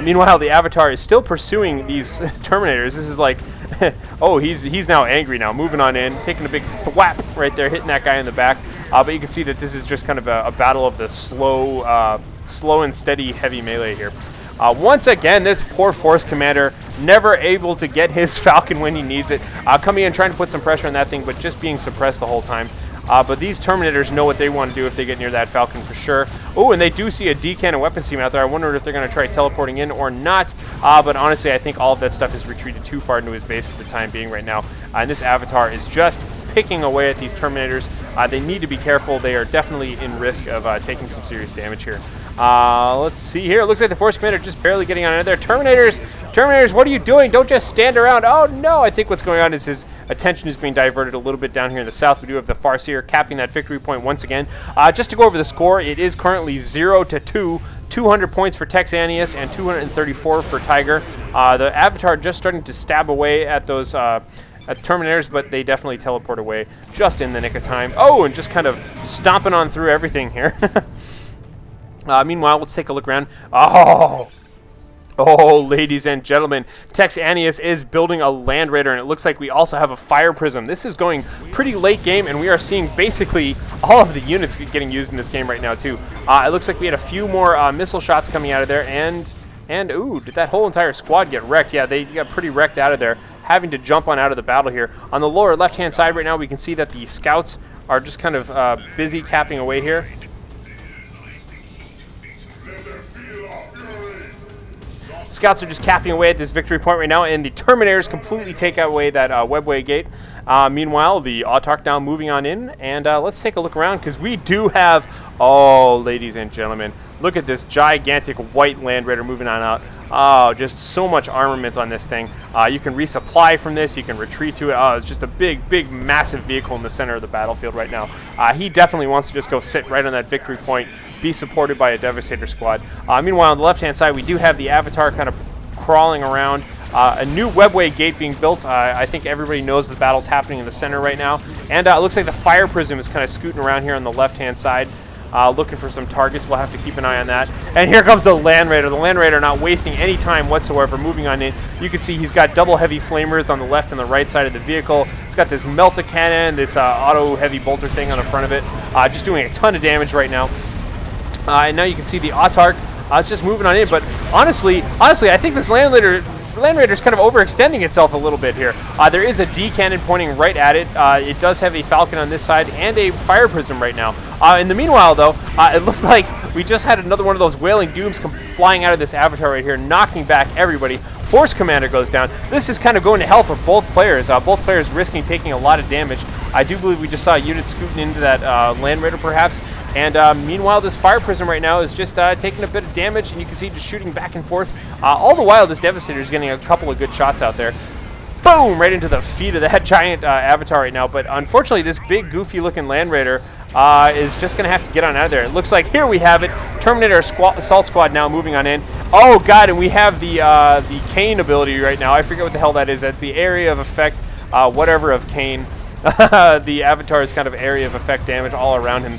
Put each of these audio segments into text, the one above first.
Meanwhile, the Avatar is still pursuing these Terminators. This is like, oh, he's now angry now, moving on in, taking a big thwap right there, hitting that guy in the back. But you can see that this is just kind of a battle of the slow and steady heavy melee here. Once again, this poor Force Commander never able to get his Falcon when he needs it. Coming in, trying to put some pressure on that thing, but just being suppressed the whole time. But these Terminators know what they want to do if they get near that Falcon for sure. Oh, and they do see a D-cannon weapons team out there. I wonder if they're going to try teleporting in or not. But honestly, I think all of that stuff is retreated too far into his base for the time being right now. And this Avatar is just picking away at these Terminators. They need to be careful. They are definitely in risk of taking some serious damage here. Let's see here. It looks like the Force Commander just barely getting on in there. Terminators, what are you doing? Don't just stand around. Oh, no. I think what's going on is his attention is being diverted a little bit down here in the south. We do have the Farseer capping that victory point once again. Just to go over the score, it is currently 0-2. 200 points for Texaneous and 234 for Tyger. The Avatar just starting to stab away at those Terminators, but they definitely teleport away just in the nick of time. Oh, and just kind of stomping on through everything here. Meanwhile, let's take a look around. Oh, ladies and gentlemen, Texaneous is building a Land Raider, and it looks like we also have a Fire Prism. This is going pretty late game, and we are seeing basically all of the units getting used in this game right now, too. It looks like we had a few more missile shots coming out of there, and ooh, did that whole entire squad get wrecked? Yeah, they got pretty wrecked out of there, having to jump on out of the battle here. On the lower left-hand side right now, we can see that the scouts are just kind of busy capping away here. Scouts are just capping away at this victory point right now, and the Terminators completely take away that webway gate. Meanwhile, the Autarch now moving on in, and let's take a look around, because we do have, oh, ladies and gentlemen, look at this gigantic white Land Raider moving on out. Oh, just so much armaments on this thing. You can resupply from this, you can retreat to it. Oh, it's just a big, massive vehicle in the center of the battlefield right now. He definitely wants to just go sit right on that victory point, be supported by a Devastator squad. Meanwhile, on the left-hand side, we do have the Avatar kind of crawling around. A new webway gate being built. I think everybody knows the battle's happening in the center right now. And it looks like the Fire Prism is kind of scooting around here on the left-hand side, looking for some targets. We'll have to keep an eye on that. And here comes the Land Raider. The Land Raider not wasting any time whatsoever, moving on in. You can see he's got double heavy flamers on the left and the right side of the vehicle. It's got this melta cannon, this auto heavy bolter thing on the front of it, just doing a ton of damage right now. And now you can see the Autarch. It's just moving on in, but honestly, I think this Land Raider is kind of overextending itself a little bit here. There is a D cannon pointing right at it. It does have a Falcon on this side and a Fire Prism right now. In the meanwhile, though, it looked like we just had another one of those Wailing Dooms flying out of this Avatar right here, knocking back everybody. Force Commander goes down. This is kind of going to hell for both players. Both players risking taking a lot of damage. I do believe we just saw units scooting into that Land Raider, perhaps. And meanwhile, this Fire Prism right now is just taking a bit of damage, and you can see just shooting back and forth. All the while, this Devastator is getting a couple of good shots out there. Boom! Right into the feet of that giant Avatar right now. But unfortunately, this big, goofy-looking Land Raider is just going to have to get on out of there. It looks like here we have it. Terminator Assault Squad now moving on in. Oh, God, and we have the Kane ability right now. I forget what the hell that is. That's the area of effect, whatever of Kane. The Avatar's kind of area of effect damage all around him.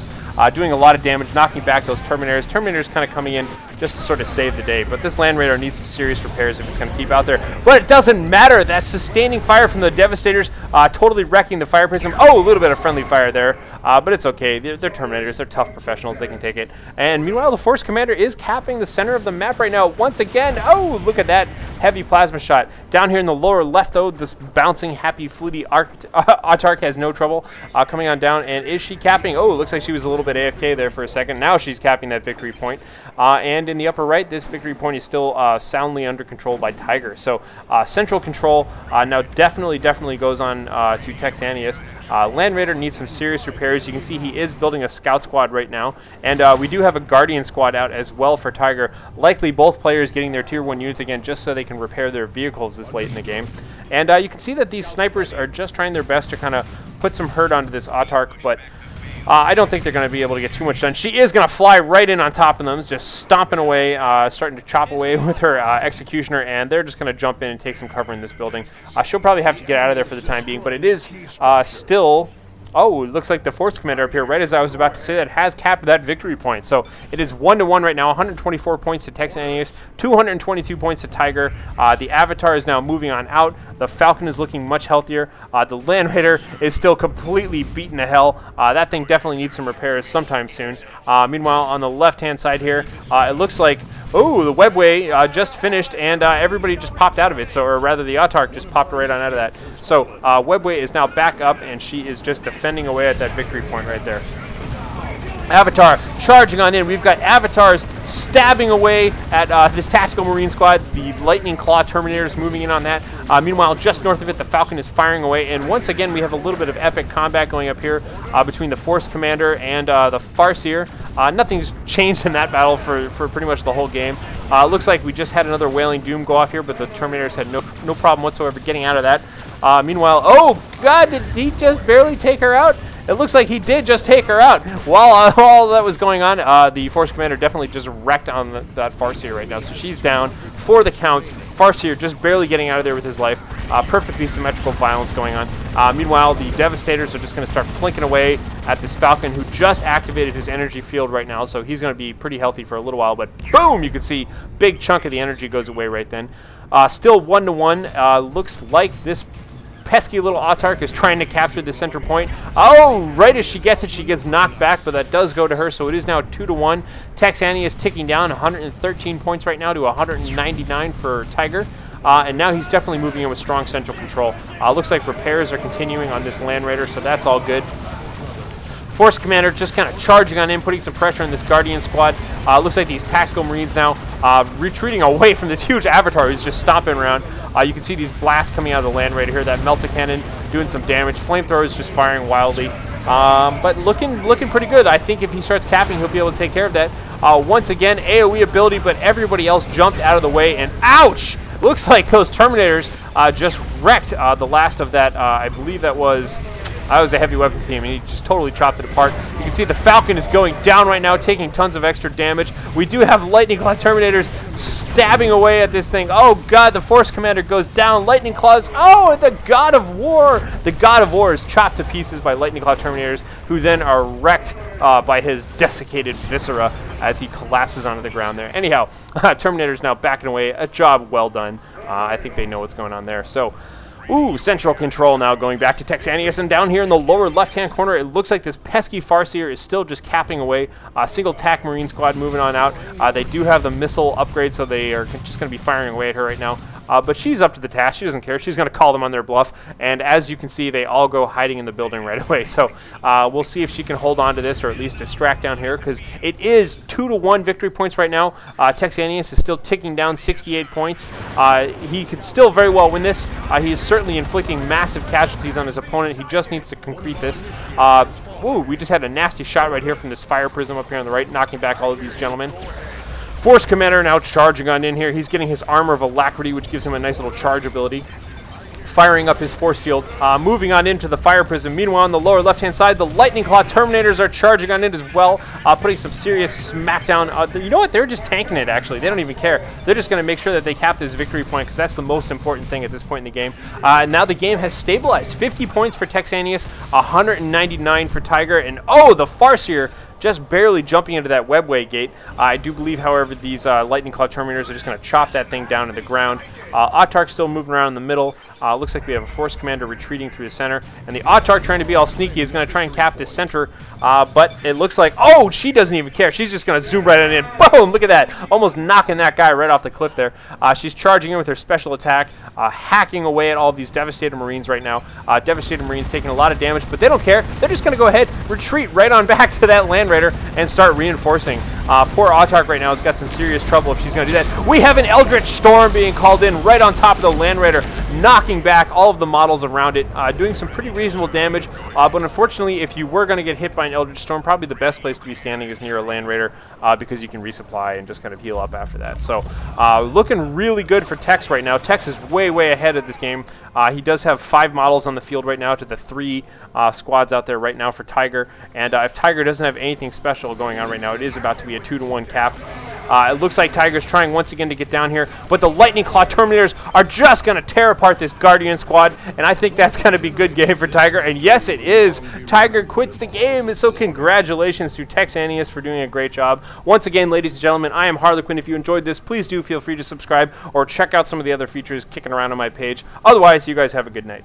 Doing a lot of damage, knocking back those Terminators. Terminators kind of coming in just to sort of save the day. But this Land Raider needs some serious repairs if it's going to keep out there. But it doesn't matter. That sustaining fire from the Devastators, totally wrecking the Fire Prism. Oh, a little bit of friendly fire there. But it's okay. They're Terminators. They're tough professionals. They can take it. And meanwhile, the Force Commander is capping the center of the map right now once again. Oh, look at that heavy plasma shot. Down here in the lower left, though, this bouncing, happy, fleety Autarch has no trouble coming on down. And is she capping? Oh, it looks like she was a little bit AFK there for a second. Now she's capping that victory point. And in the upper right, this victory point is still soundly under control by Tyger. So central control now definitely goes on to Texaneous. Land Raider needs some serious repairs. You can see he is building a scout squad right now. And we do have a Guardian squad out as well for Tyger. Likely both players getting their tier 1 units again just so they can repair their vehicles this late in the game. And you can see that these snipers are just trying their best to kind of put some hurt onto this Autarch, but I don't think they're going to be able to get too much done. She is going to fly right in on top of them, just stomping away, starting to chop away with her Executioner, and they're just going to jump in and take some cover in this building. She'll probably have to get out of there for the time being, but it is still Oh, it looks like the Force Commander up here, right as I was about to say that, has capped that victory point. So it is 1-1 right now, 124 points to Texaneous, 222 points to Tyger. The Avatar is now moving on out. The Falcon is looking much healthier. The Land Raider is still completely beaten to hell. That thing definitely needs some repairs sometime soon. Meanwhile, on the left-hand side here, it looks like, oh, the webway just finished, and everybody just popped out of it. So, or rather, the Autarch just popped right on out of that. So, webway is now back up, and she is just defending away at that victory point right there. Avatar charging on in. We've got Avatars stabbing away at this Tactical Marine Squad. The Lightning Claw Terminators moving in on that. Meanwhile, just north of it, the Falcon is firing away. And once again, we have a little bit of epic combat going up here between the Force Commander and the Farseer. Nothing's changed in that battle for pretty much the whole game. Looks like we just had another Wailing Doom go off here, but the Terminators had no problem whatsoever getting out of that. Meanwhile, oh God, did he just barely take her out? It looks like he did just take her out. While all that was going on, the Force Commander definitely just wrecked on that Farseer right now. So she's down for the count. Farseer just barely getting out of there with his life. Perfectly symmetrical violence going on. Meanwhile, the Devastators are just going to start plinking away at this Falcon, who just activated his energy field right now. So he's going to be pretty healthy for a little while. But boom, you can see big chunk of the energy goes away right then. Still 1-1. Looks like this pesky little Autarch is trying to capture the center point. Oh, right as she gets it, she gets knocked back, but that does go to her, so it is now 2-1. Texaneous is ticking down 113 points right now to 199 for Tyger. And now he's definitely moving in with strong central control. Looks like repairs are continuing on this Land Raider, so that's all good. Force Commander just kind of charging on in, putting some pressure on this Guardian squad. Looks like these Tactical Marines now retreating away from this huge Avatar who's just stomping around. You can see these blasts coming out of the Land Raider here. That Melta Cannon doing some damage. Flamethrower is just firing wildly. But looking pretty good. I think if he starts capping, he'll be able to take care of that. Once again, AoE ability, but everybody else jumped out of the way, and ouch! Looks like those Terminators just wrecked the last of that. I believe that was a heavy weapons team, and he just totally chopped it apart. You can see the Falcon is going down right now, taking tons of extra damage. We do have Lightning Claw Terminators stabbing away at this thing. Oh God, the Force Commander goes down. Lightning Claws. Oh, the God of War. The God of War is chopped to pieces by Lightning Claw Terminators, who then are wrecked by his desiccated viscera as he collapses onto the ground there. Anyhow, Terminator's now backing away. A job well done. I think they know what's going on there. So, ooh, central control now going back to Texaneous, and down here in the lower left-hand corner, it looks like this pesky Farseer is still just capping away. Single tack Marine squad moving on out. They do have the missile upgrade, so they are just going to be firing away at her right now. But she's up to the task. She doesn't care. She's going to call them on their bluff. And as you can see, they all go hiding in the building right away. So we'll see if she can hold on to this, or at least distract down here, because it is 2-1 victory points right now. Texaneous is still ticking down 68 points. He could still very well win this. He is certainly inflicting massive casualties on his opponent. He just needs to concrete this. Woo, we just had a nasty shot right here from this fire prism up here on the right, knocking back all of these gentlemen. Force Commander now charging on in here. He's getting his Armor of Alacrity, which gives him a nice little charge ability. Firing up his force field. Moving on into the fire prism. Meanwhile, on the lower left-hand side, the Lightning Claw Terminators are charging on in as well, putting some serious smackdown. You know what? They're just tanking it, actually. They don't even care. They're just going to make sure that they cap this victory point, because that's the most important thing at this point in the game. Now the game has stabilized. 50 points for Texaneous, 199 for Tyger, and oh, the Farseer just barely jumping into that webway gate. I do believe, however, these Lightning Claw Terminators are just going to chop that thing down to the ground. Autarch still moving around in the middle. Looks like we have a Force Commander retreating through the center. And the Autarch, trying to be all sneaky, is going to try and cap this center. But it looks like, oh, she doesn't even care. She's just going to zoom right on in. Boom! Look at that. Almost knocking that guy right off the cliff there. She's charging in with her special attack, hacking away at all of these Devastator Marines right now. Devastator Marines taking a lot of damage, but they don't care. They're just going to go ahead, retreat right on back to that Land Raider, and start reinforcing. Poor Autarch right now has got some serious trouble if she's going to do that. We have an Eldritch Storm being called in right on top of the Land Raider, knocking back all of the models around it, doing some pretty reasonable damage. But unfortunately, if you were going to get hit by an Eldritch Storm, probably the best place to be standing is near a Land Raider, because you can resupply and just kind of heal up after that. So looking really good for Tex right now. Tex is way ahead of this game. He does have 5 models on the field right now to the 3 squads out there right now for Tyger. And if Tyger doesn't have anything special going on right now, it is about to be a 2-1 cap. It looks like Tyger's trying once again to get down here, but the Lightning Claw Terminators are just going to tear apart this Guardian squad, and I think that's going to be good game for Tyger, and yes, it is. Tyger quits the game, and so congratulations to Texaneous for doing a great job. Once again, ladies and gentlemen, I am Harlequin. If you enjoyed this, please do feel free to subscribe or check out some of the other features kicking around on my page. Otherwise, you guys have a good night.